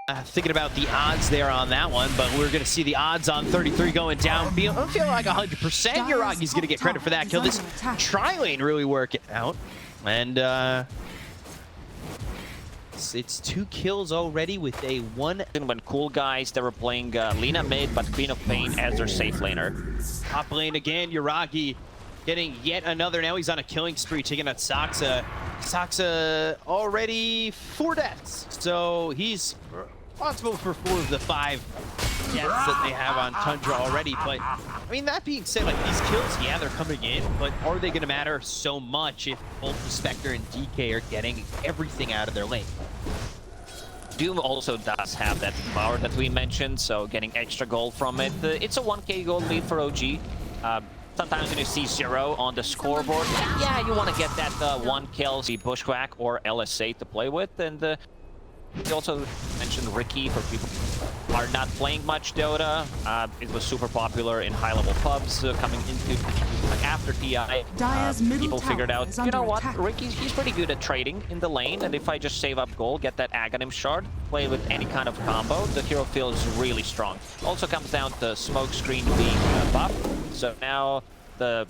Thinking about the odds there on that one, but we're going to see the odds on 33 going down. I don't feel like 100% YURAGI's going to get credit for that kill. This tri-lane really working out. And it's 2 kills already with a 1. When cool guys, they were playing Lina mid, but Queen of Pain as their safe laner. Top lane again, YURAGI getting yet another. Now he's on a killing spree, taking out Saksa. Saksa already 4 deaths, so he's responsible for 4 of the 5 deaths that they have on Tundra already. But I mean, that being said, like, these kills, yeah, they're coming in, but are they going to matter so much if both the Spectre and DK are getting everything out of their lane? Doom also does have that power that we mentioned, so getting extra gold from it. It's a 1k gold lead for OG. Sometimes when you see 0 on the scoreboard, yeah, you want to get that 1 kill, see Bushwhack or LSA to play with. And we also mentioned Ricky for people who are not playing much Dota. It was super popular in high-level pubs coming into after TI. People figured out, you know what, Ricky, he's pretty good at trading in the lane, and if I just save up gold, get that Agatov shard, play with any kind of combo, the hero feels really strong. Also comes down to Smokescreen being buffed, so now the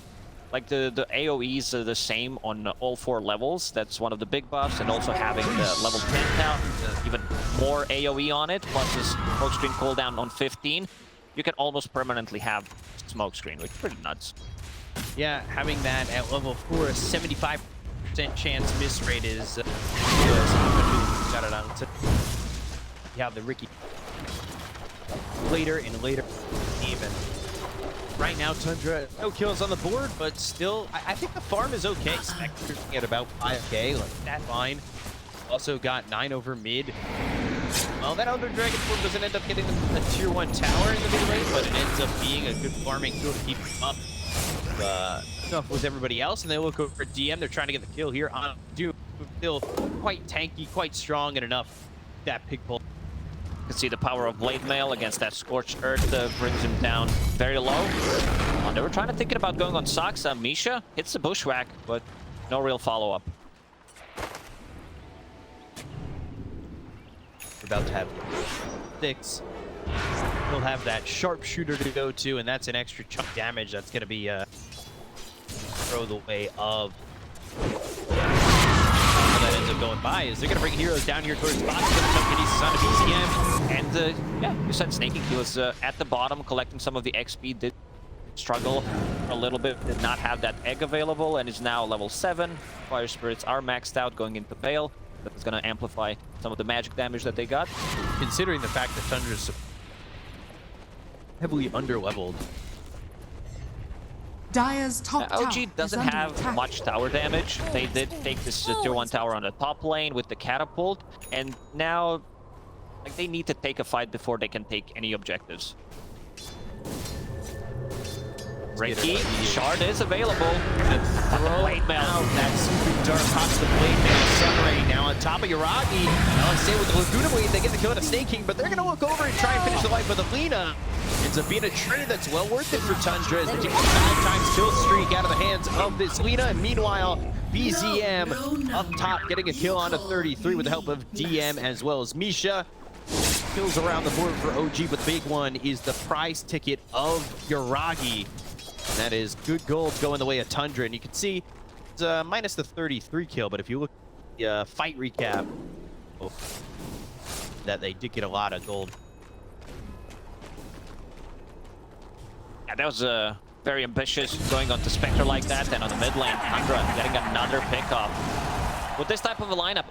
AoEs are the same on all 4 levels. That's one of the big buffs, and also having the level 10 now, even more AoE on it, plus this Smokescreen cooldown on 15, you can almost permanently have Smokescreen, which is pretty nuts. Yeah, having that at level 4, a 75% chance miss rate is got it on. Yeah, the Ricky later and later even. Right now, Tundra, no kills on the board, but still, I think the farm is okay. Spectre at about 5k, like that fine. Also got 9 over mid. Well, that other Dragon Form doesn't end up getting a tier 1 tower in the mid lane, but it ends up being a good farming tool to keep him up with everybody else. And they look over at DM, they're trying to get the kill here on Doom. Still quite tanky, quite strong, and enough that pig pull. You can see the power of Blade Mail against that Scorched Earth brings him down very low. They were thinking about going on Saksa. Misha hits the Bushwhack, but no real follow-up. We're about to have 6. We'll have that sharpshooter to go to, and that's an extra chunk damage that's going to be throw the way of that ends up going by. Is they're going to bring heroes down here towards the bottom. On a BCM. And yeah, you said Sneyking. He was at the bottom collecting some of the XP. Did struggle a little bit. Did not have that egg available, and is now level 7. Fire Spirits are maxed out going into Veil. That is going to amplify some of the magic damage that they got. Considering the fact that Tundra's heavily underleveled. Dire's top tower OG doesn't have much tower damage. They did take this tier 1 tower on the top lane with the catapult, and now they need to take a fight before they can take any objectives. Ricky, shard is available. And throw out that super dark pops the blade mail. Sunray now on top of YURAGI. Now let's stay with the Laguna Blade. They get the kill on a Sneyking, but they're going to look over and try and finish the life of the Lina. Ends up being a trade that's well worth it for Tundra as they take a 5-times kill streak out of the hands of this Lina. And meanwhile, BZM up top getting a kill on a 33 with the help of DM as well as Misha. Kills around the board for OG, but the big one is the prize ticket of YURAGI. And that is good gold going the way of Tundra. And you can see it's minus the 33 kill, but if you look at the fight recap, that they did get a lot of gold. Yeah, that was very ambitious going on to Spectre like that, and on the mid lane, Tundra getting another pickup. With this type of a lineup,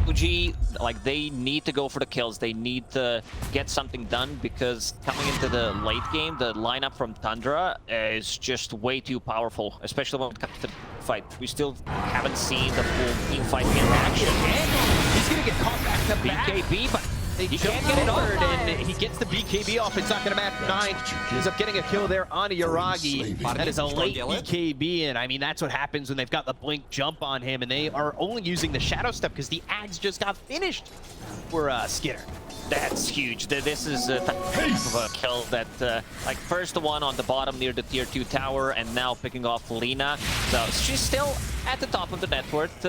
OG, they need to go for the kills. They need to get something done, because coming into the late game, the lineup from Tundra is just way too powerful, especially when it comes to the fight. We still haven't seen the full team fight in action. And he's going to get caught back to back. BKB, but he can't get it over, and he gets the BKB off. It's not going to matter. 9 ends up getting a kill there on YURAGI. That is a late BKB, and I mean, that's what happens when they've got the blink jump on him, and they are only using the Shadow Step because the ads just got finished for SKITER. That's huge. This is a type of a kill that, first the one on the bottom near the tier 2 tower, and now picking off Lina. So she's still at the top of the net worth,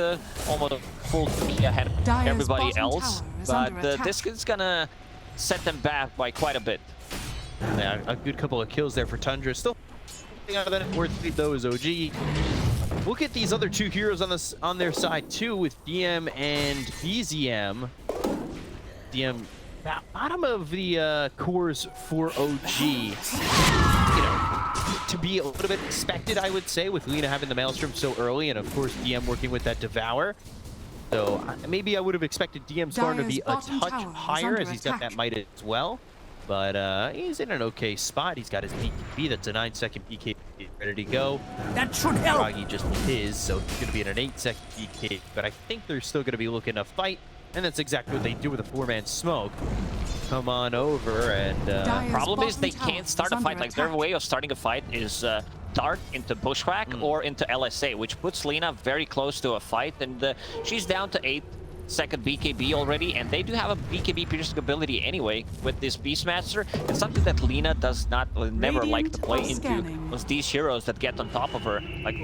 almost a full 2 ahead of everybody else. but this is gonna set them back by quite a bit. Yeah, a good couple of kills there for Tundra. Still out of that worth it though is OG. Look at these other two heroes on their side too, with DM and BZM. DM bottom of the cores for OG. You know, to be a little bit expected, I would say, with Lina having the Maelstrom so early, and of course DM working with that Devour. So maybe I would have expected DM scoring to be a touch higher, as he's got that might as well. But he's in an okay spot. He's got his BKB. That's a 9-second BKB ready to go. That should help. YURAGI just his, so he's going to be in an 8-second BKB. But I think they're still going to be looking to fight, and that's exactly what they do with a 4-man smoke. Come on over, and problem is they can't start a fight. Like, their way of starting a fight is dart into Bushwhack or into LSA, which puts Lina very close to a fight, and she's down to 8-second BKB already, and they do have a BKB piercing ability anyway with this Beastmaster. It's something that Lina does not, never like to play into, was these heroes that get on top of her, like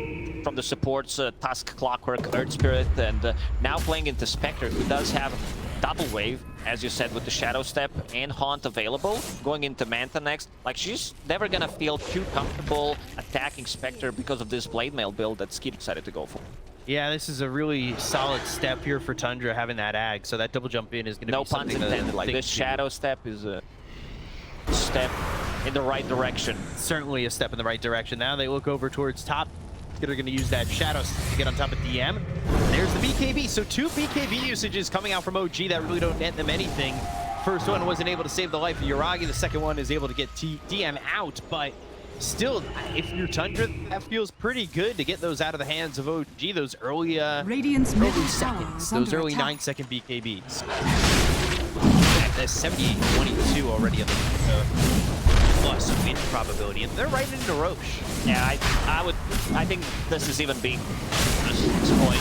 from the supports, Tusk, Clockwork, Earth Spirit, and now playing into Spectre, who does have double wave, as you said, with the Shadow Step and Haunt available, going into Manta next. Like, she's never gonna feel too comfortable attacking Spectre because of this Blade Mail build that SKITER decided to go for. yeah, this is a really solid step here for Tundra, having that ag. So that double jump in is going to be something no puns intended. Like, this Shadow Step is a step in the right direction. Certainly a step in the right direction. Now they look over towards top. They're going to use that Shadow to get on top of DM. There's the BKB. So 2 BKB usages coming out from OG that really don't net them anything. First one wasn't able to save the life of YURAGI. The second one is able to get DM out, but still, if you're Tundra, that feels pretty good to get those out of the hands of OG, those early seconds, those early 9-second BKBs. That's 78-22 already on the plus win probability, and they're right into Roche. Yeah, I think this is even being this point,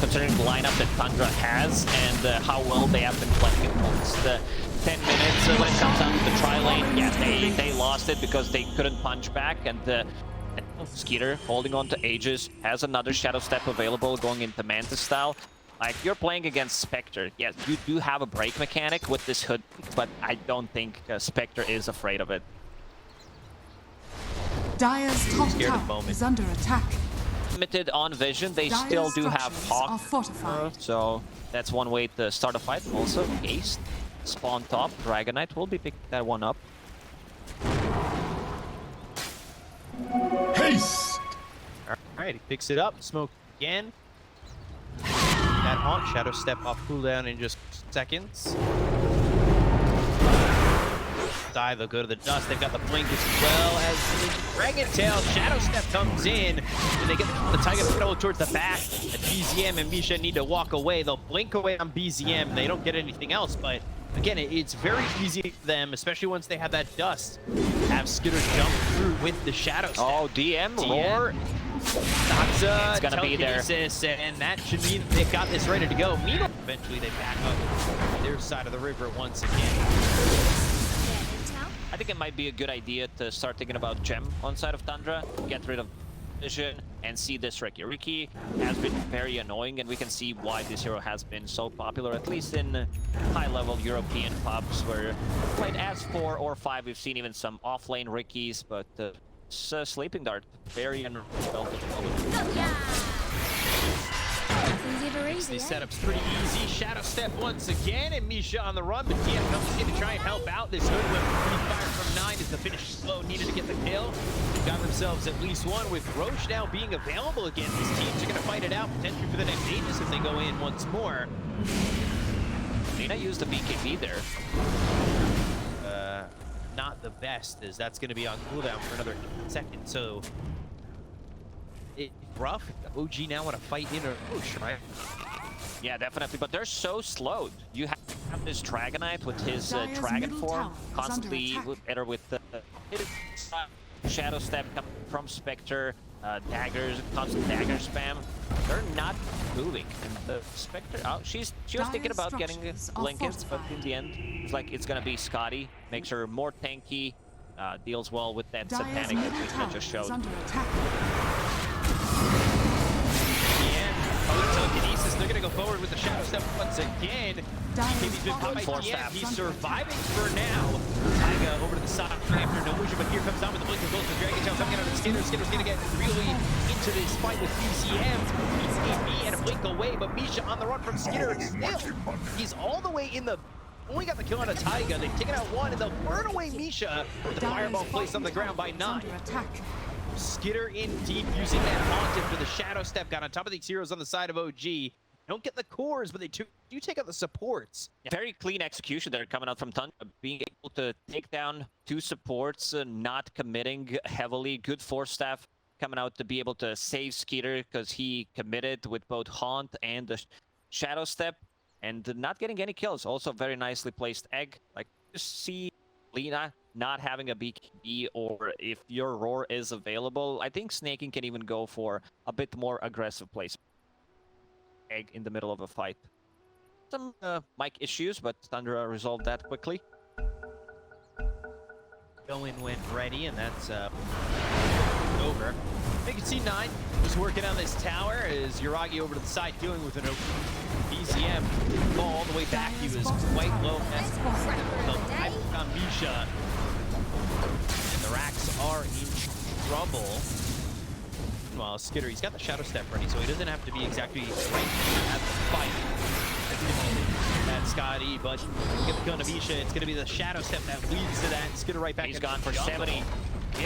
considering the lineup that Tundra has and how well they have been playing in almost 10 minutes when it comes down to the tri-lane. Yeah, they lost it because they couldn't punch back, and SKITER holding on to Aegis, has another Shadow Step available going into Manta style. Like, you're playing against Spectre. Yes, you do have a break mechanic with this hood, but I don't think Spectre is afraid of it. Dire's top tower is under attack. Limited on vision, they still do have Hawk, so that's one way to start a fight. Also, Ace, spawn top, Dragonite will be picking that one up. Haste! Alright, he picks it up, smoke again. That Haunt, Shadow Step off cooldown in just seconds. They'll go to the dust. They've got the blink as well as the Dragon Tail. Shadow Step comes in, and they get the Taiga pedal towards the back. And BZM and Misha need to walk away. They'll blink away on BZM, and they don't get anything else. But again, it's very easy for them, especially once they have that dust, have SKITER jump through with the Shadow Step. Oh, DM roar. That's it's gonna be there, and that should mean they've got this ready to go. Meanwhile, eventually they back up their side of the river once again. I think it might be a good idea to start thinking about Gem on side of Tundra, get rid of vision, and see this Riki. Riki has been very annoying, and we can see why this hero has been so popular, at least in high-level European pubs, where played as 4 or 5. We've seen even some off-lane Rikis, but Sleeping Dart, very unfelt at the moment. The setup's pretty easy. Shadow Step once again, and Misha on the run, but DM comes in to try and help out. This hood whip fire from 9 is the finish slow, needed to get the kill. Got themselves at least one, with Roche now being available again. These teams are going to fight it out, potentially for the next Aegis if they go in once more. Neta used the BKB there. Not the best, as that's going to be on cooldown for another second, so it's rough. OG now want to fight in a Roche, right? Yeah, definitely, but they're so slowed. You have this Dragonite with his dragon form, constantly either with the Shadow Step coming from Spectre, daggers, constant dagger spam. They're not moving, and the Spectre, she was thinking about getting Blinkins, but in the end, it's like it's gonna be Scotty, makes her more tanky, deals well with that Satanic that we just showed. Telekinesis, they're going to go forward forward with the shadow step once again. He's been caught by DM. He's surviving for now. Taiga over to the side after no illusion, but here comes down with the blink of goals for Dragon Tail coming out of the Skitter. Skitter's gonna get really into this fight with BCM. He's AB and a blink away, but Misha on the run from Skitter. Still, he's all the way in the. Only got the kill on a Taiga. They've taken out one, and they'll burn away Misha with the fireball placed on the ground by 9. Skitter in deep, using that haunted for the shadow step. Got on top of these heroes on the side of OG. Don't get the cores, but they do take out the supports. Yeah, very clean execution there coming out from Tundra, being able to take down 2 supports, not committing heavily. Good force staff coming out to be able to save Skeeter because he committed with both Haunt and the Shadow Step and not getting any kills. Also very nicely placed egg. Like, just see Lina not having a BKB, or if your Roar is available, I think Sneyking can even go for a bit more aggressive placement. Egg in the middle of a fight. Some mic issues, but Tundra resolved that quickly. Going when ready, and that's over. You can see 9 was working on this tower as YURAGI over to the side dealing with an open BCM. Ball all the way back. He was quite low. The on Misha. And the Racks are in trouble. Meanwhile, Skitter, he's got the Shadow Step ready, so he doesn't have to be exactly right at the fight. That's Scotty, but get the gun to Misha. It's going to be the Shadow Step that leads to that. Skitter right back. He's gone for 70.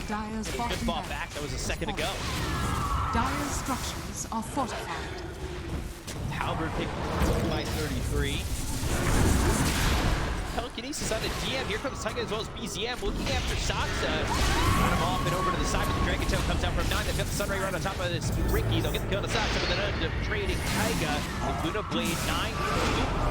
Dire's Good ball back. That was a second ago. Dire's structures are fortified. Halberd picked by 33. Telekinesis on the DM. Here comes Taiga as well as BZM looking after Saksa. Run him off and over to the side, but the Dragon Tail comes out from 9. They've got the Sunray right on top of this Ricky. They'll get the kill to Saksa, but then end up trading Taiga. The Luna Blade 9.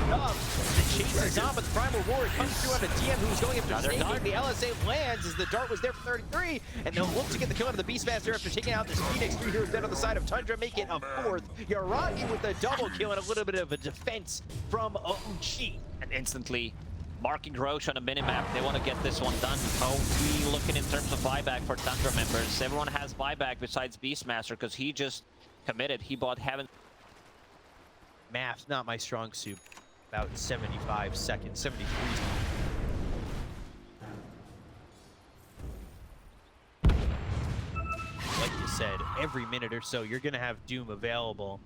The chase is on, but the Primal Roar comes through on a DM who's going after Sneyking. The LSA lands as the dart was there for 33, and they'll look to get the kill out of the Beastmaster after taking out this Phoenix. 3 heroes dead on the side of Tundra, make it a 4th. YURAGI with the double kill and a little bit of a defense from OG. And instantly marking Roche on a minimap. They want to get this one done. How we looking in terms of buyback for Tundra members? Everyone has buyback besides Beastmaster because he just committed. He bought Heaven. Math's not my strong suit. About 75 seconds, 73. Like you said, every minute or so, you're going to have Doom available.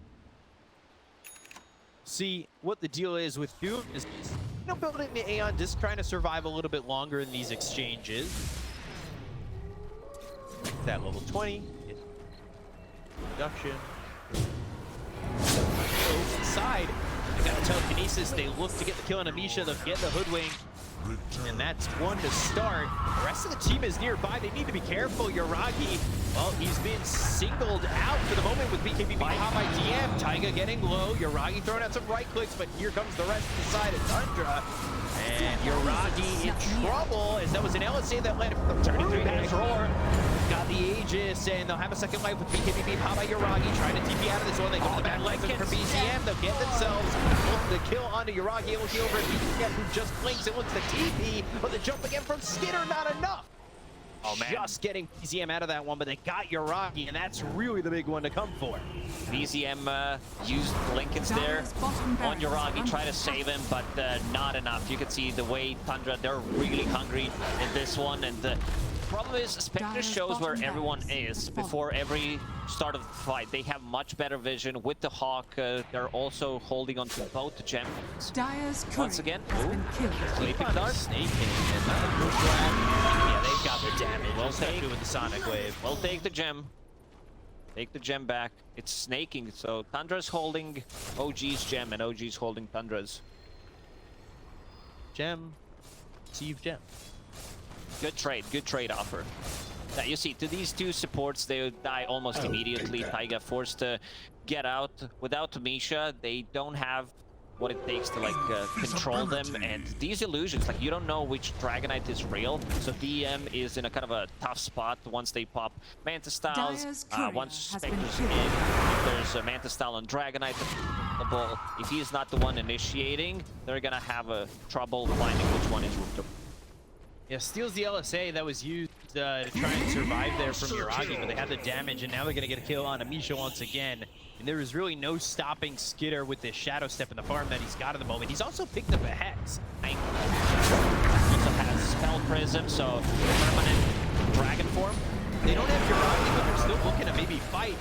See, what the deal is with Doom is, you know, building the Aeon, just trying to survive a little bit longer in these exchanges. That level 20. Reduction. Inside. They got a telekinesis. They look to get the kill on Misha. They'll get the hoodwink. And that's one to start. The rest of the team is nearby. They need to be careful. YURAGI, well, he's been singled out for the moment with BKB being caught by DM. Taiga getting low. YURAGI throwing out some right clicks, but here comes the rest of the side of Tundra. And YURAGI in trouble, as that was an LSA that led him from 33 pass Roar. Got the Aegis, and they'll have a second life with BKB being caught by YURAGI, trying to TP out of this one. They go to the back leg for BCM. They'll get themselves the kill onto YURAGI. Looking over at BCM, who just blinks and looks to TP, but the jump again from Skitter, not enough. Oh, man. Just getting BZM out of that one, but they got YURAGI, and that's really the big one to come for. BZM used Blinkens there on YURAGI, try to save him, but not enough. You can see the way Tundra, they're really hungry in this one, and the problem is Spectre shows where everyone is before every start of the fight. They have much better vision with the Hawk. They're also holding on to both the gems. Once again, Sleeping Dart, Sneyking, and yeah, they've got the damage. Well, take with the Sonic Wave. We'll take the gem. Take the gem back. It's Sneyking, so Tundra's holding OG's gem, and OG's holding Tundra's. Gem. Receive gem. Good trade offer. Now you see, to these 2 supports, they would die almost immediately. Taiga forced to get out. Without Misha, they don't have what it takes to like control them, and these illusions, like you don't know which Dragonite is real, so DM is in a kind of a tough spot once they pop Manta Styles, once Spectre's in, if there's a Manta Style on Dragonite available, if he's not the one initiating, they're gonna have a trouble finding which one is root. Yeah, steals the LSA that was used to try and survive there from YURAGI, but they had the damage, and now they're going to get a kill on Misha once again. And there is really no stopping SKITER with this Shadow Step in the farm that he's got at the moment. He's also picked up a Hex. Also has Spell Prism, so permanent Dragon form. They don't have YURAGI, but they're still looking to maybe fight.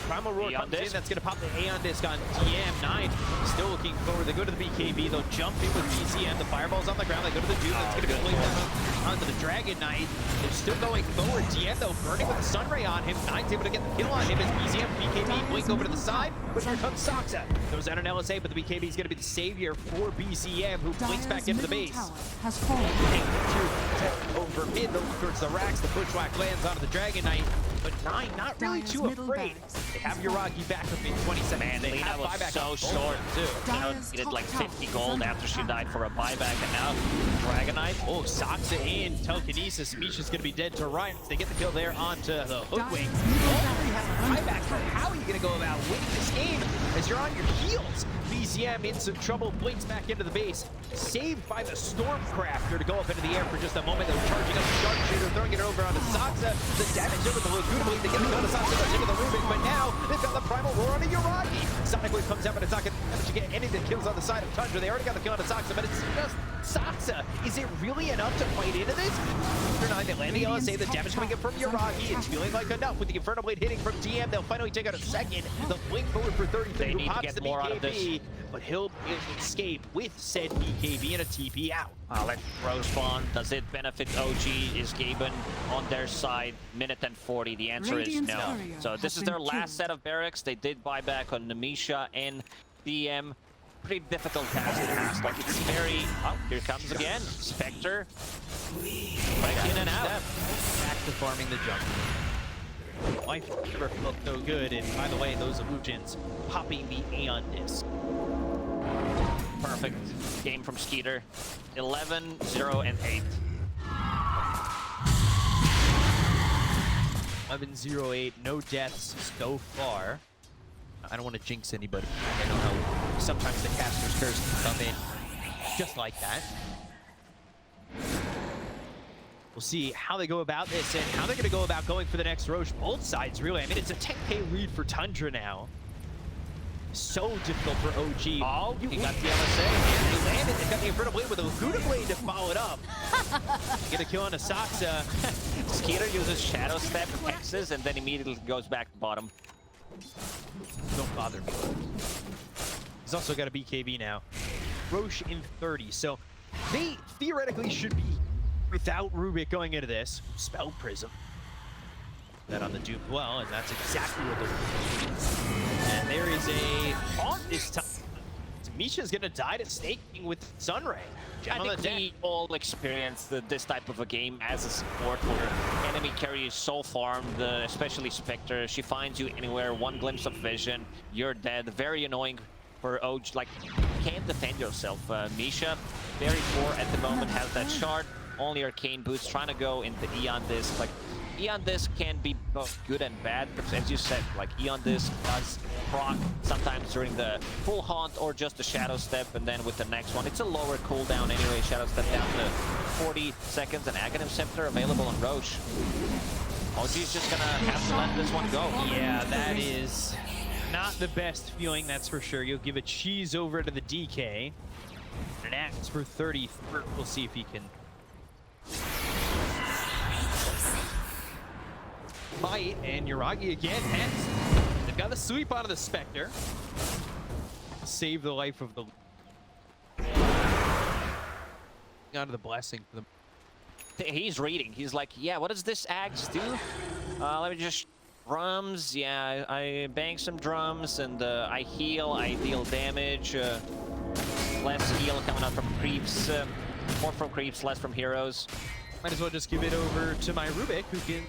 Primal Roar Aeon comes in, Disc. that's going to pop the Aeon Disc on TM9. Still looking forward. They go to the BKB, they'll jump in with BCM. The Fireball's on the ground, they go to the Doom, that's going to be onto the Dragon Knight. They're still going forward. TM, though, burning with the Sunray on him. Nine's able to get the kill on him as BCM, BKB, blink over to the side, but here comes Saksa. Goes out an LSA, but the BKB is going to be the savior for BCM, who blinks back into the base. Has fallen. Over mid, towards the racks, the Bushwhack lands onto the Dragon Knight. But Nine not really Dire's too middle afraid. barracks. They have YURAGI back up in 20 seconds. Man, They Lena have was buyback so on short too. You know, Dire's needed top like tower 50 is gold under after she attack. died for a buyback, and now Dragonite. Oh, Saksa in, telekinesis. Misha's gonna be dead to rights. They get the kill there onto the Hoodwink. Dire's middle Already barracks have a under buyback, but how are you gonna go about winning this game as you're on your heels? BCM in some trouble, blinks back into the base. Saved by the Stormcrafter to go up into the air for just a moment. They're charging up the Sharpshooter, throwing it over onto Saksa. The damage over the Laguna Blade. They get the kill on Saksa, they're taking the Rubik, but now they've got the Primal Roar onto YURAGI. Sonic Wave comes out, but it's not going to manage to get any of the kills on the side of Tundra. They already got the kill on Saksa, but it's just Saksa. Is it really enough to fight into this? After 9, they land the LSA, the damage coming in from YURAGI. It's feeling like enough with the Inferno Blade hitting from TM. They'll finally take out a second. They'll blink forward for 33, They who need to pops get the more out of this. BKB, but he'll escape with said BKB and a TP out. Let's Rose Spawn. Does it benefit OG? Is Gaben on their side? Minute and 40. The answer is Radiant's no. courier So this has is their been last killed. set of barracks. They did buy back on Misha and DM. Pretty difficult task to ask. Like, it's very... Oh, here comes again. Spectre. Right in and out. Back to farming the jungle. Life never felt so good, and by the way, those illusions popping the Aeon Disc. Perfect game from SKITER. 11, 0, and 8. 11-0-8, no deaths so far. I don't want to jinx anybody. I know how sometimes the caster's curse can come in just like that. We'll see how they go about this and how they're going to go about going for the next Roche. Both sides, really. I mean, it's a 10k lead for Tundra now. So difficult for OG. Oh, he got the LSA. LSA. They landed. They got the Inferno Blade with a Laguna Blade to follow it up. Get a kill on a Saksa. SKITER uses Shadow Step, hexes, and then immediately goes back to bottom. Don't bother me. He's also got a BKB now. Roche in 30, so they theoretically should be without Rubik going into this. Spell Prism. That on the Doom well, and that's exactly what they're doing. And there is a haunt this time. Misha's gonna die to Sneyking with Sunray. I think we all experienced this type of a game as a support where enemy carry is so farmed, especially Spectre. She finds you anywhere, one glimpse of vision, you're dead. Very annoying for OG, like, you can't defend yourself. Misha, very poor at the moment, has that shard, only Arcane Boots, trying to go into Aeon Disc. Like, Aeon Disc can be both good and bad, but as you said, like, Aeon Disc does proc sometimes during the full haunt or just the Shadow Step, and then with the next one, it's a lower cooldown anyway. Shadow Step down to 40 seconds, and Agatov Scepter available on Roche. OG's just gonna have to let this one go. Yeah, that is not the best feeling, that's for sure. You'll give a cheese over to the DK. An axe for 30. We'll see if he can fight, and YURAGI again has. They've got the sweep onto the Spectre. Save the life of the... Onto the blessing for the... He's reading. He's like, yeah, what does this axe do? Let me just... Drums, yeah, I bang some drums, and I heal, I deal damage. Less heal coming out from creeps. More from creeps, less from heroes. Might as well just give it over to my Rubik, who can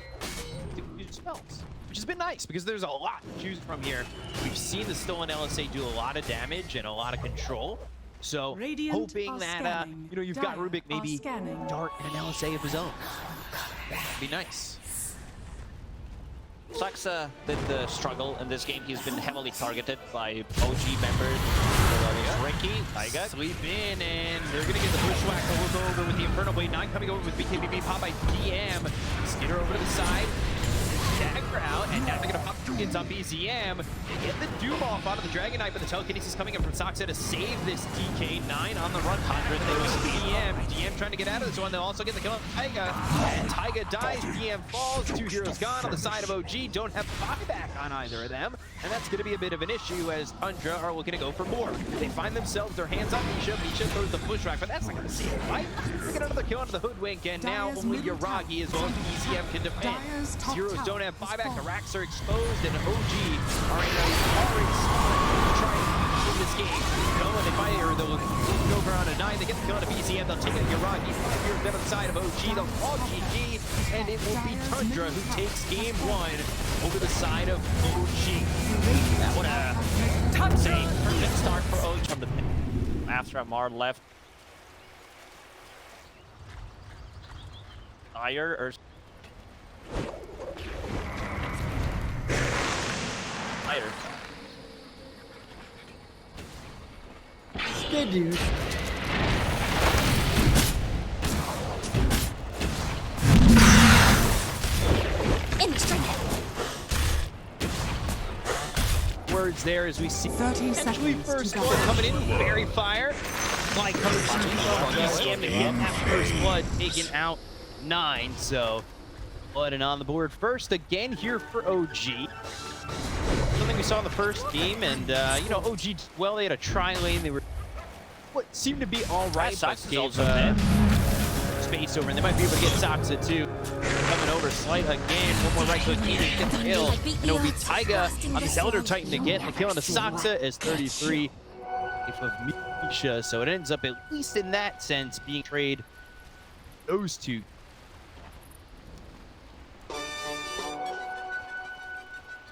do spells. Which has been nice, because there's a lot to choose from here. We've seen the Stolen LSA do a lot of damage and a lot of control. So, Radiant hoping are that, scanning. you know, you've got Dire Rubik are maybe scanning. dart an LSA of his own. That'd be nice. Saksa did the struggle in this game. He's been heavily targeted by OG members. Ricky, Taiga Taiga. sleep in, and they're gonna get the bushwhack to look over with the Infernal Blade 9 coming over with BKBB, pop by DM. Skitter over to the side. Dagger out, and now they're gonna pop Dragons on BZM. They get the Doom off out of the Dragon Knight, but the telekinesis coming in from Saksa to save this DK9 on the run. 100. They was DM trying to get out of this one. They'll also get the kill on Taiga, and Taiga dies. DM falls. 2 heroes gone on the side of OG. Don't have buyback on either of them, and that's gonna be a bit of an issue as Tundra are looking to go for more. They find themselves their hands on Misha. Misha throws the bushwhack, but that's not gonna save it, right? They get another kill onto the Hoodwink, and now only YURAGI as well as BZM can defend. Zeros don't have buyback, the racks are exposed, and OG are in a horrid spot to try and win this game. Go and they fire, they'll look over on a 9, they get the kill on a BZM, they'll take out YURAGI, 5 heroes down on the side of OG, they'll call GG, and it will be Tundra who takes game 1 over the side of OG. What a top save. Perfect start for OG from the pit. After Amar left. Fire or Fire. Good dude. Words there as we see 30 potentially seconds first to blood go. coming in, very fire. Fly comes to BCM to get that first blood taken out 9, so blood and on the board first again here for OG. Something we saw in the first game, and you know, OG, well, they had a tri-lane, they were what seemed to be all right, but Saksa's gave also dead. space over, and they might be able to get Saksa too. Coming over, slight again, one more right click, he gets the kill, and it will be Taiga on the Elder Titan to get the kill on the Saksa as 33 of Misha, so it ends up at least in that sense being trade those two.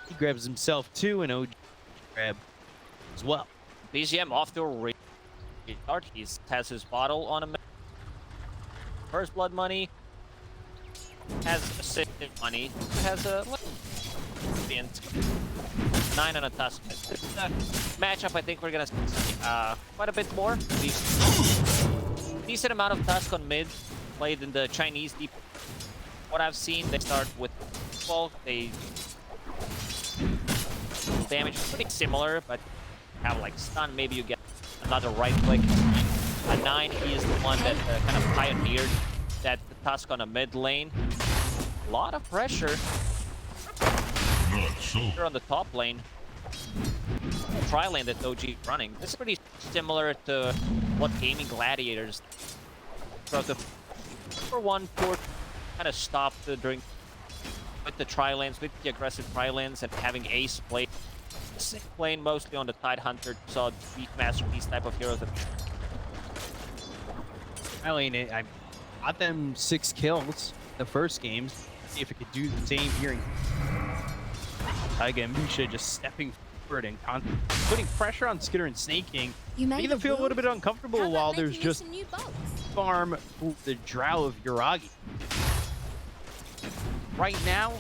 He grabs himself too, and OG grab as well. BZM off to a restart. He has his bottle on him. First blood money. Has assisted money. Has a 9 on a tusk. Matchup, I think we're gonna see quite a bit more. Decent amount of tusk on mid. Played in the Chinese deep. What I've seen, they start with 12. They damage is pretty similar, but have like stun. Maybe you get another right click. A 9, he is the one that kind of pioneered that tusk on a mid lane. A lot of pressure. Here on the top lane. Tri-lane that OG is running. This is pretty similar to what Gaming Gladiators. So the 4-1-4 kind of stopped during with the tri-lanes, with the aggressive tri-lanes, and having Ace play lane mostly on the Tidehunter, saw Beastmaster, these type of heroes. I got them 6 kills the first games. See if it could do the same here. Taiga and Misha just stepping forward and putting pressure on Skitter and Sneyking, making them feel a little bit uncomfortable while there's just farm the drow of YURAGI. Right now,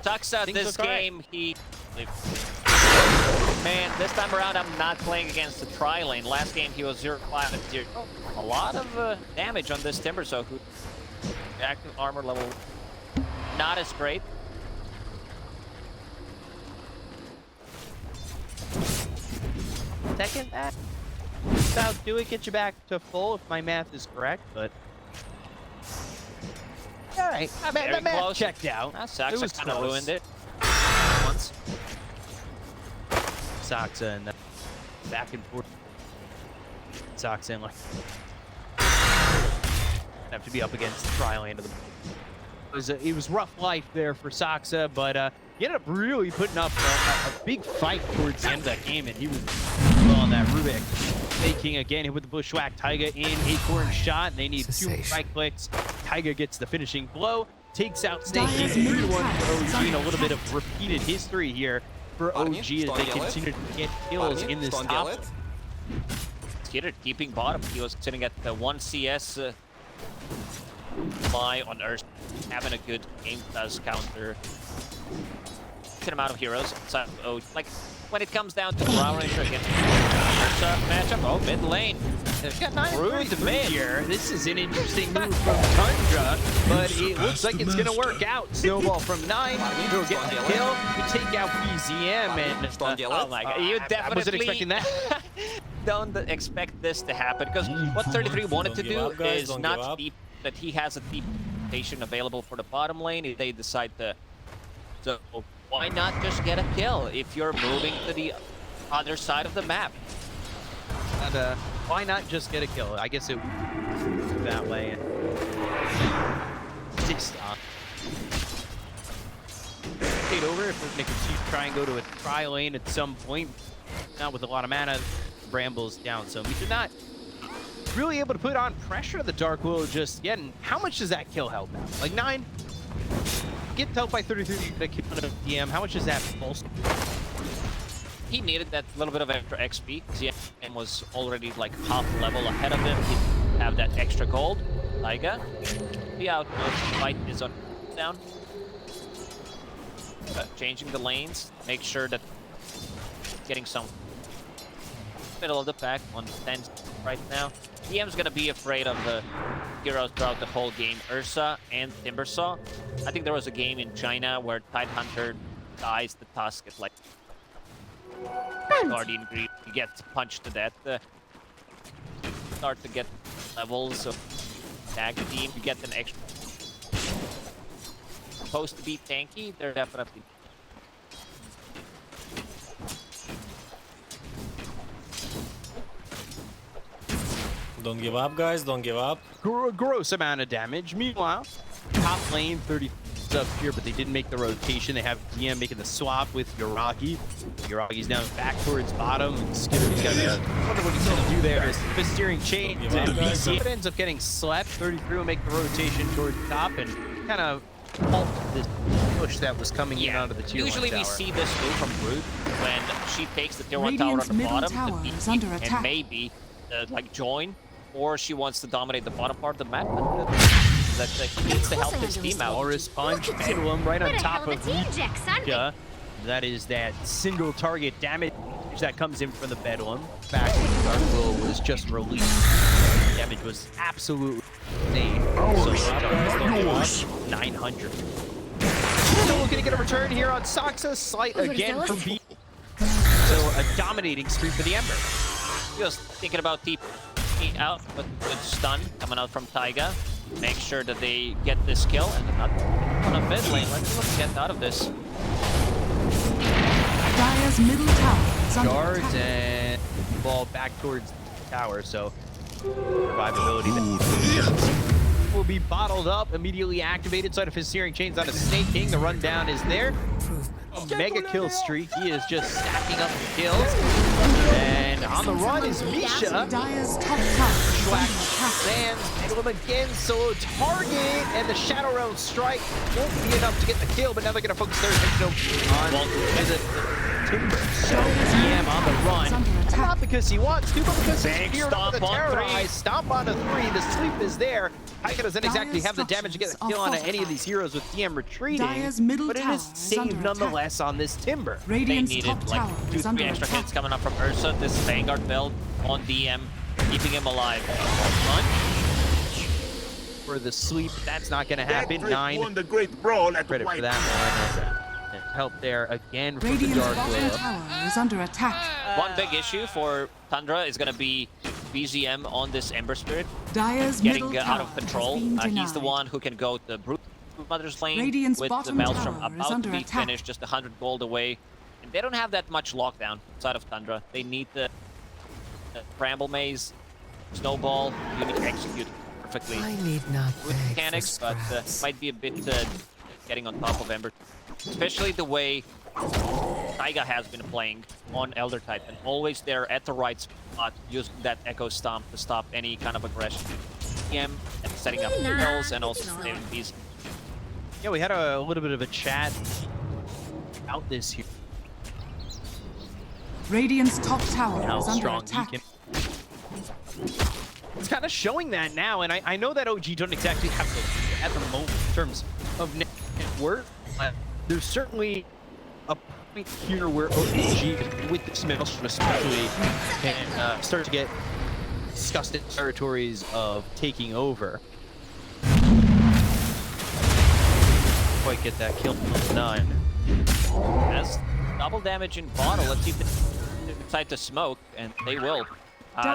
Saksa this game, man, this time around I'm not playing against the tri-lane. Last game he was 0-5 and 0. A lot of damage on this Timber, so active armor level not as great. Second that about do it, get you back to full if my math is correct, but all right, the math checked out. Saksa kind of ruined it once. Saksa and back and forth. Saksa and like have to be up against the tri-lane of the. It was rough life there for Saksa, but he ended up really putting up a big fight towards the end of that game, and he was well on that Rubik. Taking again hit with the bushwhack. Taiga in Acorn shot, and they need 2 right clicks. Taiga gets the finishing blow, takes out Sneyking. 3-1 for OG, and a little bit of repeated history here for OG as they continue to get kills in this top. Skitter keeping bottom. He was sitting at the 1 CS. Fly on Earth, having a good game, does counter good amount of heroes. So, like when it comes down to Brown Ranger against Ursa matchup. Oh, mid lane. They've got 9 Rude to mid. here. This is an interesting move from Tundra, but it looks like it's going to work out. Snowball from 9. He'll get the kill. You take out PZM and... oh my god, you definitely... I wasn't expecting that. Don't expect this to happen, because what 33 wanted to do is not deep, that he has a deep rotation available for the bottom lane if they decide to. So why not just get a kill if you're moving to the other side of the map? And, why not just get a kill? I guess it that way. 6 stop. Stayed over if we're going to try and go to a tri lane at some point. Not with a lot of mana. Brambles down, so Misha not really able to put on pressure to the Dark Will just yet. And how much does that kill help out? Like 9? Get help by 33 to kill on a DM. How much does that pulse? He needed that little bit of extra XP. ZM was already like half level ahead of him. He didn't have that extra gold. Taiga, the out fight is on down. Changing the lanes, make sure that getting some middle of the pack on 10 right now. DM's gonna be afraid of the heroes throughout the whole game. Ursa and Timbersaw. I think there was a game in China where Tidehunter dies the Tusk at like Guardian Greed. You get punched to death. Start to get levels of tag team. You get an extra. Supposed to be tanky. They're definitely. Don't give up, guys. Don't give up. Gross amount of damage. Meanwhile, top lane 30 up here, but they didn't make the rotation. They have DM making the swap with YURAGI. YURAGI's now back towards bottom. SKITER's got to wonder what he's going to do there. The steering chain to BC. It ends up getting slept. 33 will make the rotation towards the top and kind of halt this push that was coming in onto the tier 1 Usually tower. we see this move from Brood when she takes the tier 1 tower on Radiant's the middle bottom tower to is beat under and attack. maybe like join, or she wants to dominate the bottom part of the map. That needs to help his team out. Walrus Punch, Bedlam right on top of team Jack Sunday. Misha. That is that single target damage that comes in from the Bedlam. Back when Dark Will was just released. Damage was absolutely insane. So 900. Still looking to get a return here on Saksa. Slight again from B. So a dominating streak for the Ember. Just thinking about TP out, but good stun coming out from Taiga. Make sure that they get this kill and not on a mid lane. Let's get out of this. Dire's middle tower is under Guards attack. and ball back towards the tower, so survivability that will be bottled up, immediately activated. Side of his searing chains on a Sneyking. The rundown is there. A mega kill streak. He is just stacking up the kills. And on the run is Misha. Dire's top tower is under attack. Sands, Bedlam again, solo target, and the Shadow Realm strike won't be enough to get the kill, but now they're going to focus their attention on the Timber. So DM on the run, not because he wants to, but because he's feared of the terrorize. Stomp on a 3, the sleep is there. Taiga doesn't exactly have the damage to get a kill on any of these heroes with DM retreating, but it is saved nonetheless on this Timber. They Radiant's needed top like tower 2-3 is under extra attack. hits coming up from Ursa. This Vanguard build on DM, keeping him alive. Punch. For the sleep, that's not going to happen. 9. Won the great brawl at Credit for White. that one. Help there again from the Radiant's Dark bottom Will. tower is under attack. One big issue for Tundra is going to be BZM on this Ember Spirit, Dire's middle getting tower out of control. has been He's the denied. one who can go to Brood Mother's lane Radiant's with the bottom Maelstrom tower is about to under be attack. finished, just 100 gold away. And they don't have that much lockdown outside of Tundra. They need the Bramble Maze, Snowball, you need to execute perfectly. I need not Good beg mechanics, for but scraps. might be a bit getting on top of Ember. Especially the way Taiga has been playing on Elder Titan. Always there at the right spot, using that Echo Stomp to stop any kind of aggression. And setting up kills and also saving these. Yeah, we had a little bit of a chat about this here. Radiant's top tower How is under strong attack. he can. It's kind of showing that now, and I know that OG don't exactly have the at the moment in terms of net worth. But there's certainly a point here where OG, with this Maelstrom especially, can start to get disgusting territories of taking over. Quite get that kill on 9. Has double damage in bottle. Let's see if they decide to smoke, and they will.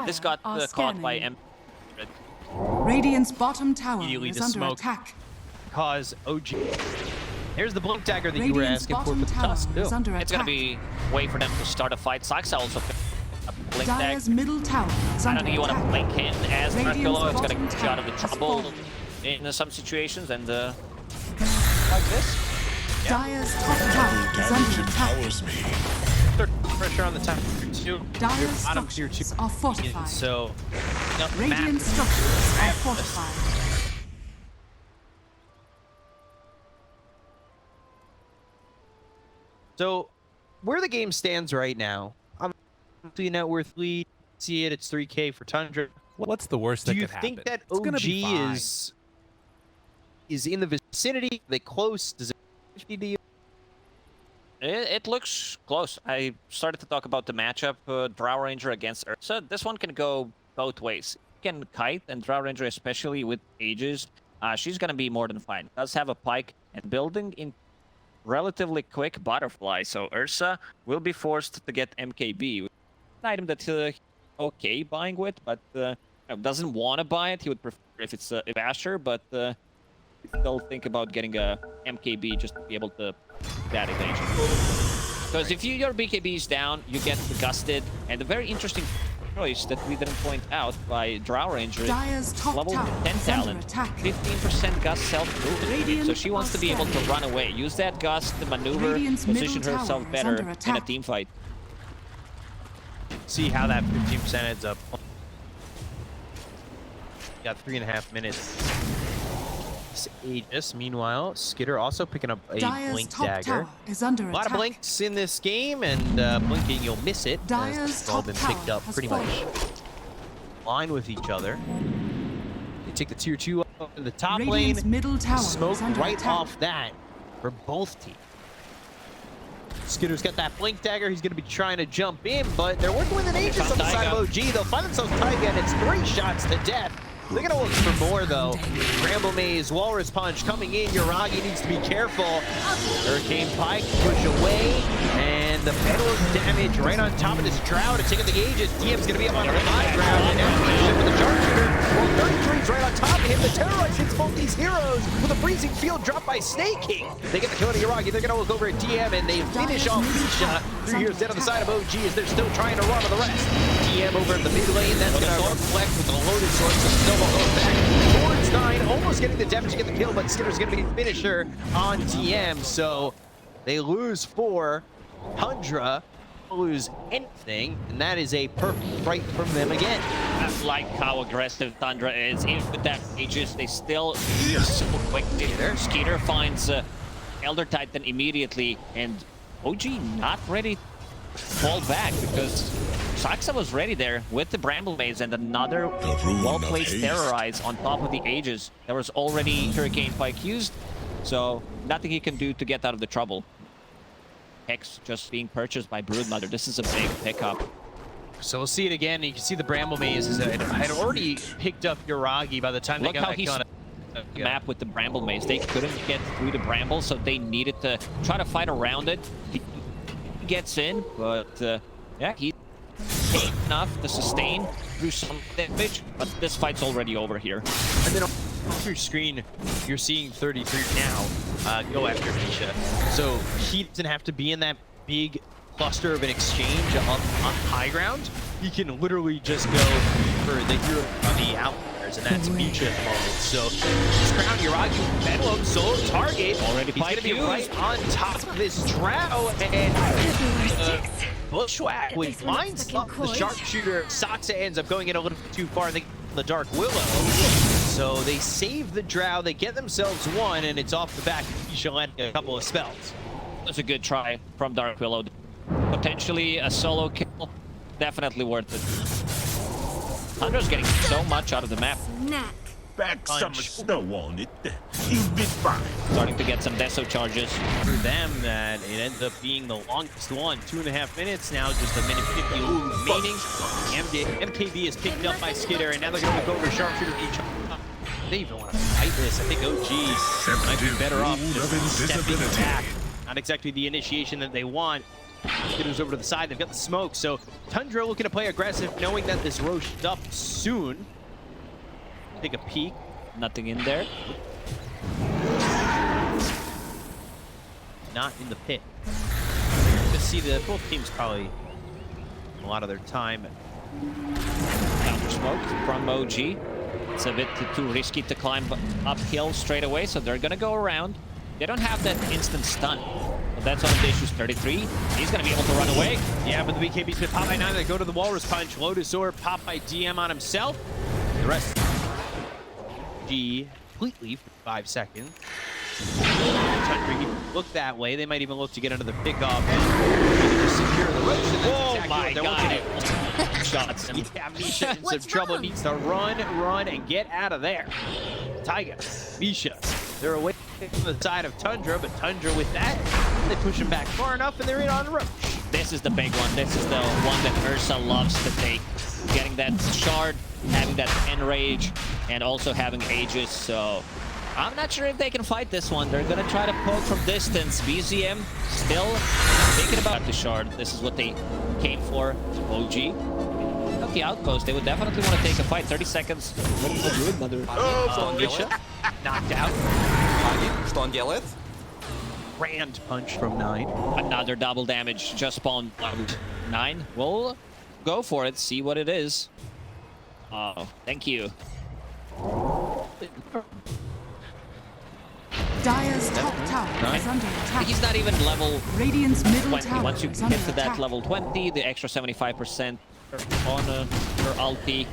This got caught by M. Radiant's bottom tower Immediately is to under smoke. attack. Cause OG. Here's the blink dagger that you were Radiant's asking for bottom with the tower tusk too. is under It's gonna attack. be way for them to start a fight. Saksa also a blink tag. Dire's middle tower is I under don't think you want to attack. blink in as Radiant's Dracula. It's gonna bottom get you out of the tower has trouble fallen. in some situations, and like this. Dire's top tower is under attack. Third pressure on the top tier 2. Dire's Bottom tier 2. structures are fortified. So, Radiant structures are fortified. So, where the game stands right now, I'm net worth lead. See it, it's 3K for Tundra. What's the worst Do that you could think happen? that It's gonna be fine. OG is in the vicinity? Are they close? Does it 50 to you? It looks close. I started to talk about the matchup, Drow Ranger against Ursa. This one can go both ways. You can kite, and Drow Ranger, especially with Aegis, she's going to be more than fine. Does have a pike, and building in relatively quick butterfly, so Ursa will be forced to get MKB. An item that okay buying with, but doesn't want to buy it. He would prefer if it's if Asher, but still think about getting a MKB just to be able to that evasion. Because if your BKB is down, you get gusted, and a very interesting choice that we didn't point out by Drow Ranger Dire's top level tower 10 is under talent, attack. 15% gust self-movement. Radiant So she wants to be able to scanning. run away, use that gust to maneuver, Radiant's position middle herself tower is better under in a attack. team fight. See how that 15% ends up. Got 3.5 minutes. Aegis, meanwhile, Skitter also picking up a Dire's blink top dagger. tower is under A lot of attack. blinks in this game, and blinking you'll miss it. Dire's As they've all top been tower picked up has pretty fallen. much line with each other. They take the tier 2 up in the top Radiant's lane. middle tower Smoke is under right attack. off that for both teams. Skitter's got that blink dagger. He's going to be trying to jump in, but they're working with an Aegis on the side of OG. They'll find themselves Taiga, and it's 3 shots to death. They're going to look for more, though. Bramble Maze, Walrus Punch coming in. YURAGI needs to be careful. Hurricane Pike, push away. And the pedal damage right on top of this Drow to take out the Aegis. DM's going to be up on the high ground. And now Misha with the sharpshooter. Well, 33's right on top of him. The Terrorize hits both these heroes with a freezing field drop by Sneyking. They get the kill to YURAGI. They're going to look over at DM, and they finish off Misha. 3 heroes dead on the side of OG as they're still trying to run to the rest. DM over at the mid lane. That's going to reflect with the loaded sword. So Snowball goes back towards 9, almost getting the damage to get the kill, but Skitter's going to be finisher on DM. So they lose 4. Tundra lose anything, and that is a perfect fight from them again. I like how aggressive Tundra is. Even with that Aegis, they still so quick. SKITER finds Elder Titan immediately, and OG not ready to fall back because Saksa was ready there with the Bramble Maze and another well-placed Terrorize on top of the Aegis. There was already Hurricane Pike used, so nothing he can do to get out of the trouble. Hex just being purchased by Broodmother. This is a big pickup. So we'll see it again. You can see the Bramble Maze had already picked up YURAGI by the time Look they how got he's on the map with the Bramble Maze. They couldn't get through the Bramble, so they needed to try to fight around it. He gets in, but yeah, he's enough to sustain through some damage, but this fight's already over here. And then on your screen, you're seeing 33 now go after Misha. So he doesn't have to be in that big cluster of an exchange on high ground. He can literally just go for the hero on the outliers, and that's Misha at the moment. So this crown, YURAGI, Bedlam, solo target. Already He's going to be used. right on top of this Drow, and Bushwhack would find the sharpshooter. Saksa ends up going in a little bit too far, and they get the Dark Willow. So they save the Drow, they get themselves 1, and it's off the back of Misha landing a couple of spells. That's a good try from Dark Willow. Potentially a solo kill. Definitely worth it. Tundra's getting so much out of the map. Back some snow on it. You've been fine. Starting to get some Deso charges. For them, that it ends up being the longest one. 2.5 minutes now, just a minute 50 remaining. MKB is picked up by SKITER, and now they're going to look over sharpshooter each other. They even want to fight this. I think OG might be better off just stepping back. Not exactly the initiation that they want. SKITER's over to the side. They've got the smoke. So Tundra looking to play aggressive, knowing that this Roche is up soon. Take a peek. Nothing in there. Not in the pit. Just see the both teams probably a lot of their time. Counter smoke from OG. It's a bit too risky to climb uphill straight away, so they're gonna go around. They don't have that instant stun. But that's one of the issues. 33. He's gonna be able to run away. Yeah, but the BKB's with Puppey 9. They go to the Walrus Punch. Lotus Orb, Puppey DM on himself. The rest completely for 5 seconds. Tundra look that way. They might even look to get another pickup and just secure the Roche. Oh my god! Shots. Yeah, Misha in some trouble. Needs to run, and get out of there. Taiga, Misha, they're away from the side of Tundra, but Tundra with that, they push him back far enough, and they're in on Roche. This is the big one. This is the one that Ursa loves to take. Getting that shard, having that enrage, and also having Aegis. So I'm not sure if they can fight this one. They're gonna try to poke from distance. BZM still thinking about the shard. This is what they came for. OG. At the outpost, they would definitely want to take a fight. 30 seconds. Misha knocked out. Что он делает? Grand punch from 9. Another double damage. Just spawned 9. We'll go for it. See what it is. Oh, thank you. Dire's top tower is under attack. He's not even level Radiant's middle 20. tower Once you is get under to that attack. level 20, the extra 75% on her ulti.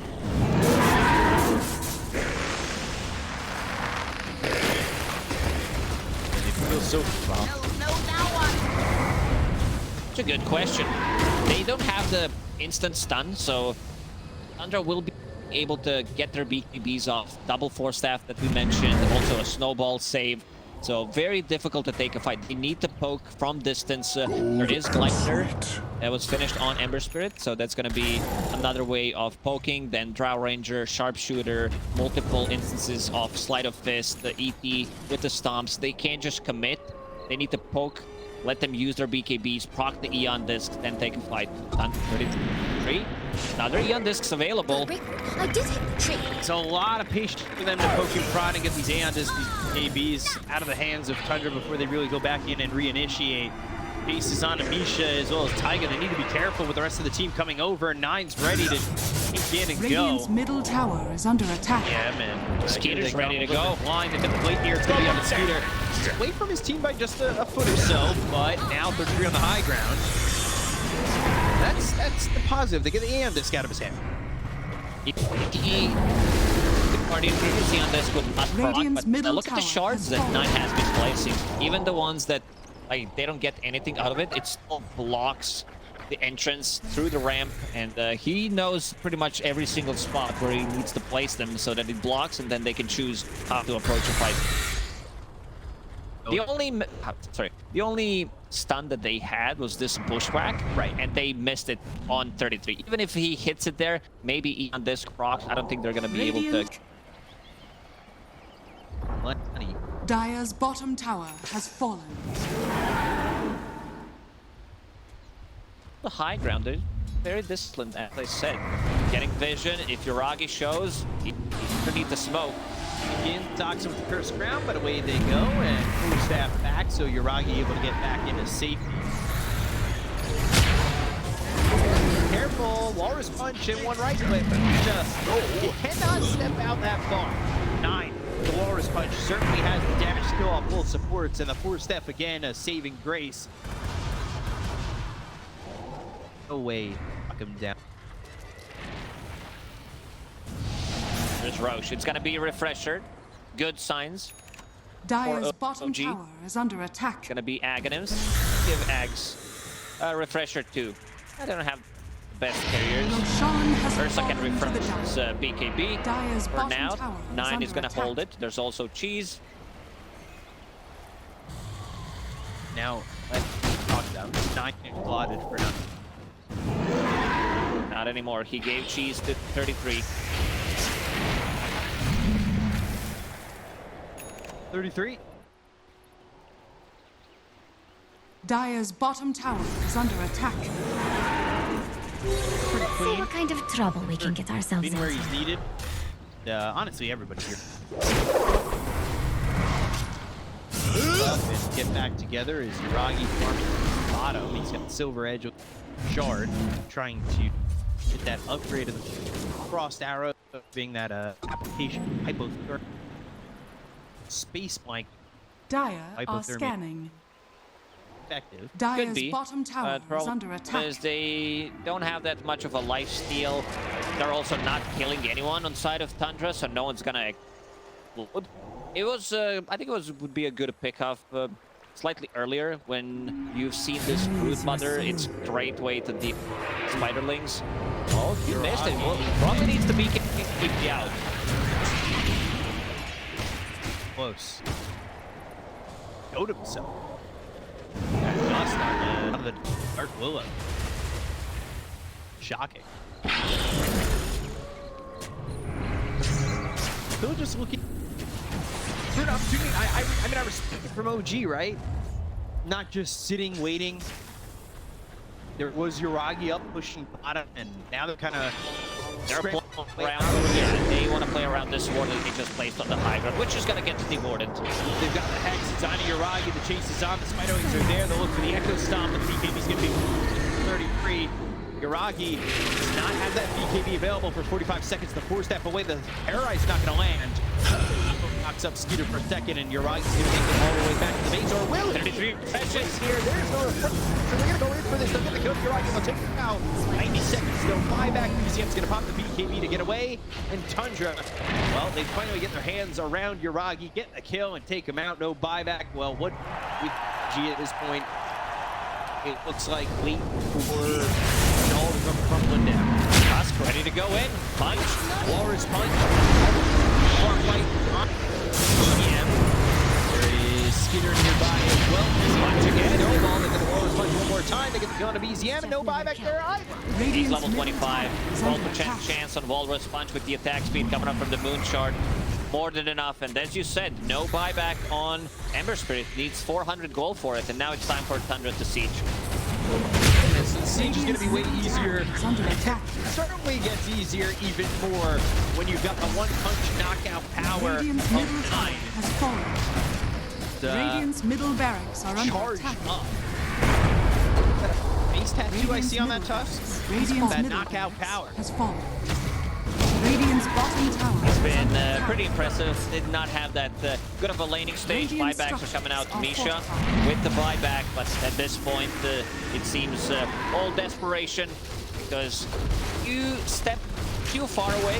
So It's a good question. They don't have the instant stun, so Tundra will be able to get their BKBs off. Double force staff that we mentioned, also a snowball save. So very difficult to take a fight. They need to poke from distance. There is Glider that was finished on Ember Spirit, so that's going to be another way of poking. Then Drow Ranger, Sharpshooter, multiple instances of Sleight of Fist, the EP with the stomps. They can't just commit. They need to poke, let them use their BKBs, proc the Eon Discs, then take a fight. Done. 33. Another Eon Discs available. I did hit the tree. it's a lot of patience for them to poke and prod and get these Aeon Discs, these ABs out of the hands of Tundra before they really go back in and reinitiate. Base is on to Misha as well as Taiga. They need to be careful with the rest of the team coming over. 9's ready to get and go. Radiant's middle tower is under attack. Yeah, man. SKITER's ready to go. Blind. They've got the plate here. It's going to be on the SKITER. He's away from his team by just a foot or so, but now 33 on the high ground. That's the positive. They get the Aeon Disc out of his hand. Guardian previously on this would not proc, Radiant's but middle look at the tower shards has that fallen. 9 has been placing. Even the ones that like they don't get anything out of it, it still blocks the entrance through the ramp, and he knows pretty much every single spot where he needs to place them so that it blocks, and then they can choose how to approach a fight. The only stun that they had was this bushwhack, right? And they missed it on 33. Even if he hits it there, maybe Eon Disc procs, I don't think they're gonna be able to. Dire's bottom tower has fallen. The high ground, they're very disciplined, as I said. Getting vision, if YURAGI shows, you need to smoke. Again, Toxin with the cursed ground, but away they go, and full staff back, so YURAGI able to get back into safety. Careful, Walrus Punch and one right click, but you cannot step out that far. 9, the Walrus Punch certainly has the dash skill off both supports, and the force step again, a saving grace. No way, knock him down. There's Roche. It's gonna be a refresher. Good signs. Dire's Or bottom OG. tower is under attack. Gonna be Agatov. Give Ags a refresher too. I don't have the best carriers. Roshan has Ursa can fallen to the refresh tower. BKB. Dire's For bottom now, tower 9 is under gonna attack. hold it. There's also Cheese. Now, let's talk about 9 slotted for nothing. Not anymore. He gave Cheese to 33. 33. Dire's bottom tower is under attack. Pretty See clean. what kind of trouble we can get ourselves Being where into. he's needed. Honestly, everybody here. Up and get back together is YURAGI farming bottom. He's got Silver Edge with Shard, trying to get that upgrade of the Frost Arrow, being that application hypothermia. Space Blank Dire are Hypothermia. scanning. effective. Could Dire's be. bottom tower is Problem under attack. is they don't have that much of a life steal. They're also not killing anyone on side of Tundra, so no one's gonna explode. It was, I think it would be a good pickup slightly earlier when you've seen this Brood Mother. It's a great way to deal Spiderlings. Oh, you missed it. Well, probably needs to be keep out. Close. Showed himself. Just on the Dark Willow. Shocking. Still just looking for an opportunity. I mean, I respect it from OG, right? Not just sitting, waiting. There was YURAGI up pushing bottom, and now they're kind of They're playing around. Yeah, they want to play around this ward that they just placed on the high ground, which is going to get dewarded. They've got the Hex, it's on YURAGI, the chase is on, the Spiderlings are there, they'll look for the Echo Stomp, but the BKB's going to be 33. YURAGI does not have that BKB available for 45 seconds to force that away. The Terrorize's not going to land. Knocks up SKITER for a second, and YURAGI's going to make it all the way back to the base, or will it? 33 Sessions here, there's no refresh. So they're going to go in for this, they're going to kill YURAGI, they'll take it out. 90 seconds, they'll buy back. BZM's going to pop the BKB to get away, and Tundra, well, they finally get their hands around YURAGI, get the kill, and take him out. No buyback. Well, what with G at this point, it looks like wait for all to come crumbling down. Tusk ready to go in. Punch. Walrus punch. War fight on EM. There is SKITER nearby as well. Punch again. No ball. They get the Walrus punch one more time. They get the gun to BZM, and no buyback there either. He's Radiant's level middle 25. tower is under 12% attack. chance on Walrus Punch with the attack speed coming up from the Moon Shard. More than enough, and as you said, no buyback on Ember Spirit. Needs 400 gold for it, and now it's time for Tundra to siege. This siege is going to be way easier. Is under attack. Certainly gets easier even more when you've got the one-punch knockout power Radiant's of middle tower 9. has fallen. Radiant's middle barracks are under Charge attack. up. Face tattoo I see on that tusk. Radiant's That middle knockout barracks power. has fallen. Radiant's bottom tower It's is been under attack. pretty impressive. Did not have that good of a laning stage. Radiant Buybacks are coming out. structures are Misha fortified. with the buyback, but at this point, it seems all desperation because you step too far away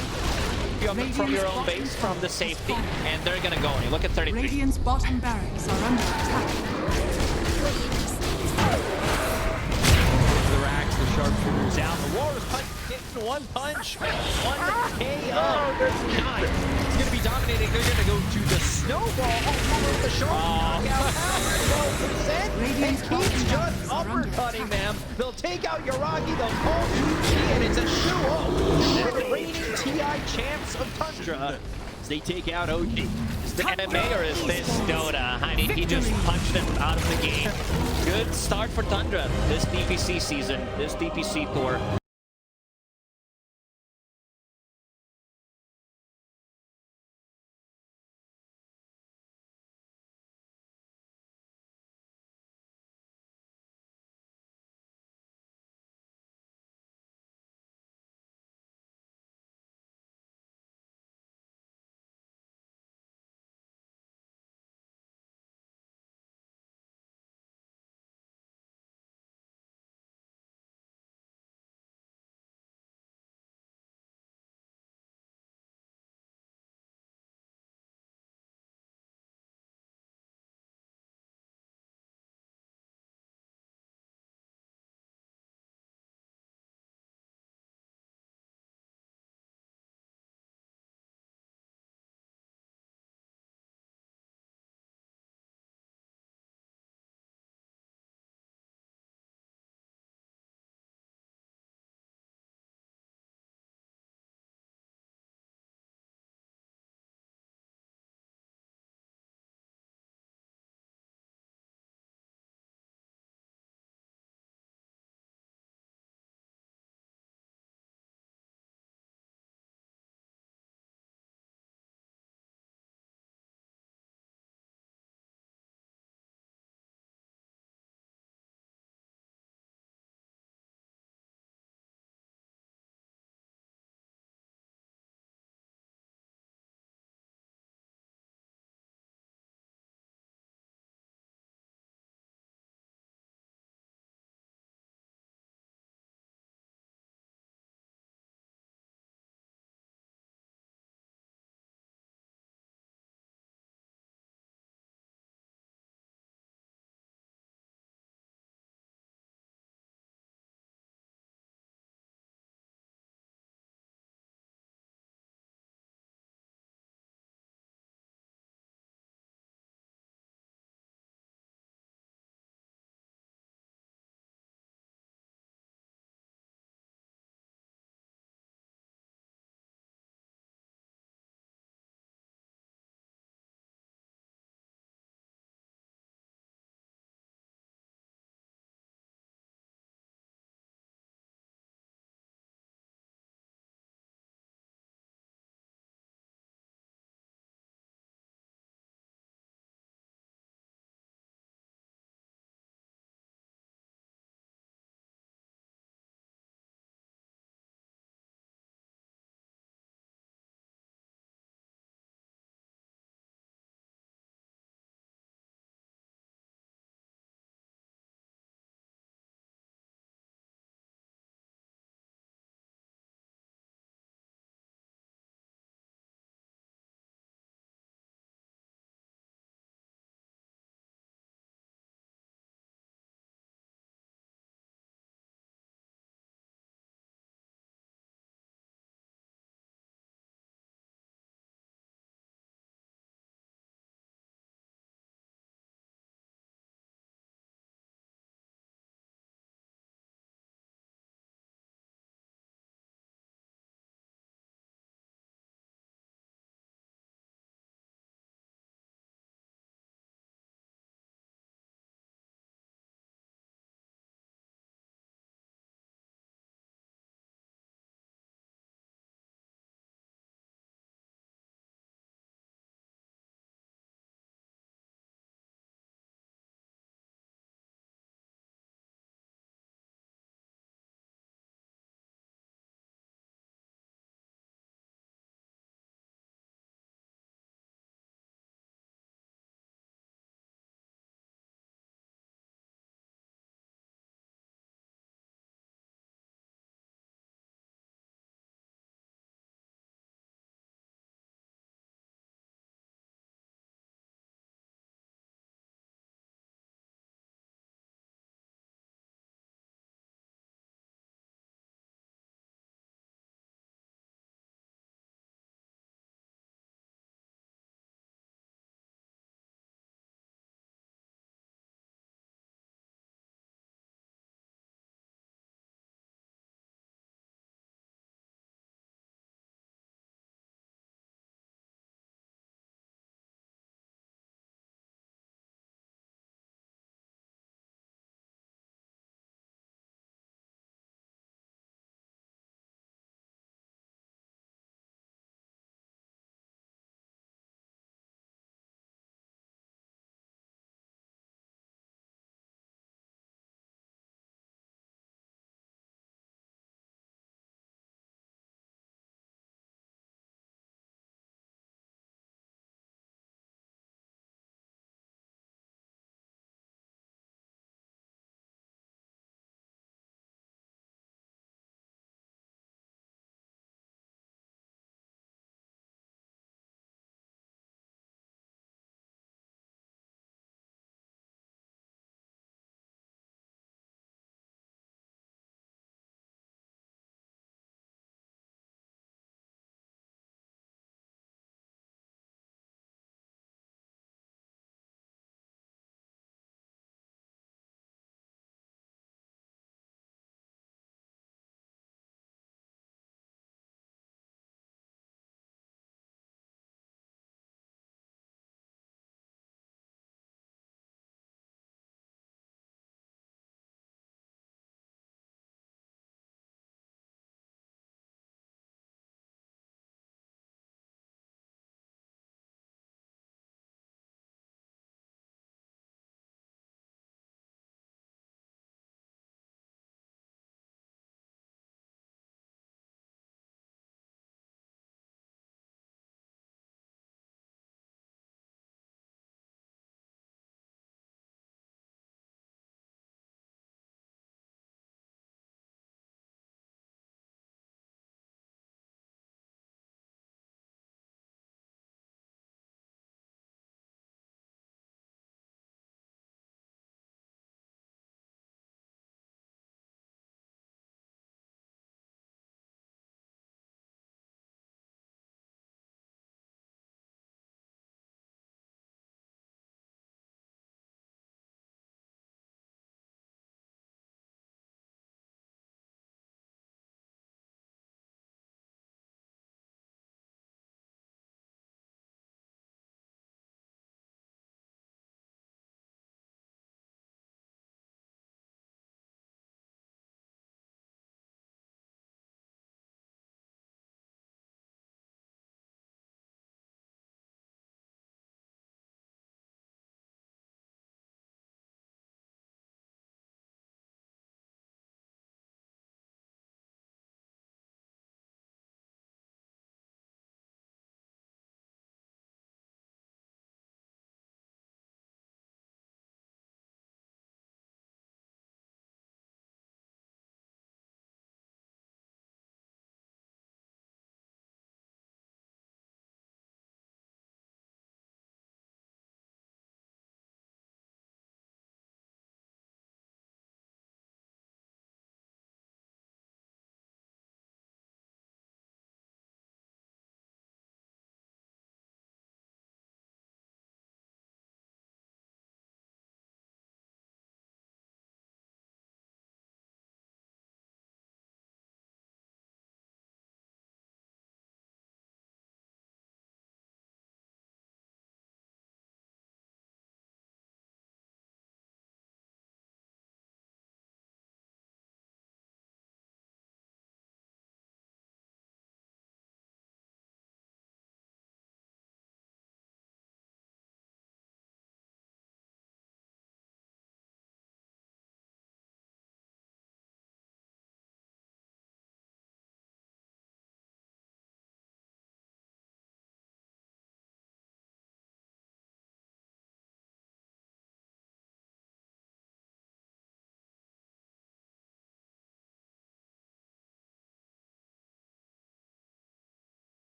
from your own base, from the safety, and they're gonna go on you. Look at 33. Radiant's bottom barracks are under attack. The racks, the sharpshooters out. The Walrus punch getting one punch. One KO. There's 9. It's going to be dominating. They're going to go to the snowball. Oh, the sharp knockout power. 12%. And keeps just uppercutting them. They'll take out YURAGI. They'll call 2G, and it's a shoe-oh. The reigning TI champs of Tundra. They take out OG. Is the MMA or is this Dota? I mean, he just punched them out of the game. Good start for Tundra this DPC season, this DPC tour.